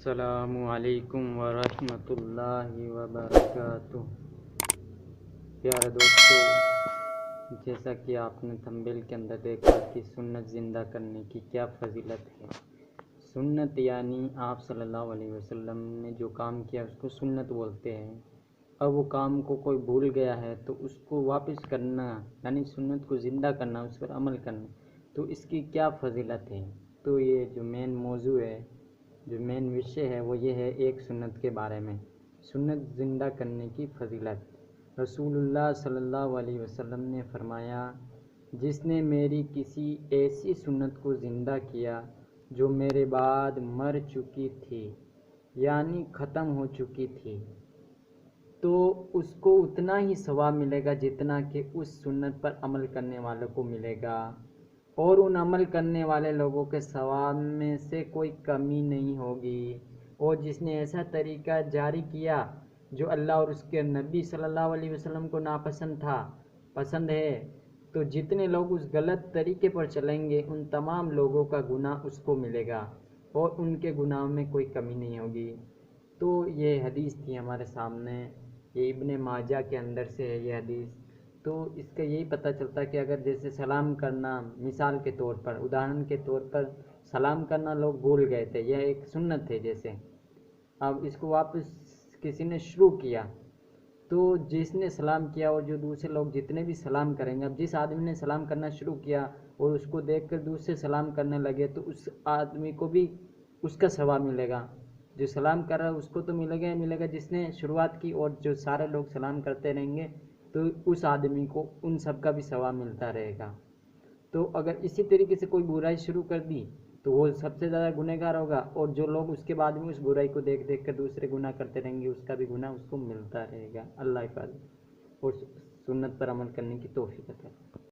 السلام علیکم ورحمۃ اللہ وبرکاتہ۔ پیارے دوستو، جیسا کہ آپ نے تھمبنیل کے اندر دیکھا کہ سنت زندہ کرنے کی کیا فضیلت ہے۔ سنت یعنی آپ صلی اللہ علیہ وسلم نے جو کام کیا اس کو سنت بولتے ہیں۔ اب وہ کام کو کوئی بھول گیا ہے تو اس کو واپس کرنا یعنی سنت کو زندہ کرنا، اس پر عمل کرنا، تو اس کی کیا فضیلت ہے۔ تو یہ جو مین موضوع ہے، جو مین وشے ہے وہ یہ ہے ایک سنت کے بارے میں، سنت زندہ کرنے کی فضیلت۔ رسول اللہ صلی اللہ علیہ وسلم نے فرمایا، جس نے میری کسی ایسی سنت کو زندہ کیا جو میرے بعد مر چکی تھی یعنی ختم ہو چکی تھی، تو اس کو اتنا ہی ثواب ملے گا جتنا کہ اس سنت پر عمل کرنے والوں کو ملے گا، اور ان عمل کرنے والے لوگوں کے ثواب میں سے کوئی کمی نہیں ہوگی۔ اور جس نے ایسا طریقہ جاری کیا جو اللہ اور اس کے نبی صلی اللہ علیہ وسلم کو ناپسند پسند ہے، تو جتنے لوگ اس غلط طریقے پر چلیں گے ان تمام لوگوں کا گناہ اس کو ملے گا اور ان کے گناہ میں کوئی کمی نہیں ہوگی۔ تو یہ حدیث تھی ہمارے سامنے، یہ ابن ماجہ کے اندر سے ہے یہ حدیث۔ تو اس کا یہی پتہ چلتا کہ اگر جیسے سلام کرنا، مثال کے طور پر، ادھارن کے طور پر سلام کرنا لوگ بھول گئے تھے، یہ ایک سنت ہے جیسے، اب اس کو واپس کسی نے شروع کیا تو جس نے سلام کیا اور جو دوسرے لوگ جتنے بھی سلام کریں گے، اب جس آدمی نے سلام کرنا شروع کیا اور اس کو دیکھ کر دوسرے سلام کرنے لگے تو اس آدمی کو بھی اس کا ثواب ملے گا۔ جو سلام کر رہا ہے اس کو تو ملے گا ہی ملے گا جس نے شروعات کی، اور جو سارے لوگ سلام کرتے رہیں گے تو اس آدمی کو ان سب کا بھی ثواب ملتا رہے گا۔ تو اگر اسی طریقے سے کوئی برائی شروع کر دی تو وہ سب سے زیادہ گنہگار ہوگا، اور جو لوگ اس کے بعد میں اس برائی کو دیکھ دیکھ کر دوسرے گناہ کرتے رہیں گے اس کا بھی گناہ اس کو ملتا رہے گا۔ اللہ حفاظت اور سنت پر عمل کرنے کی توفیق عطا کرے۔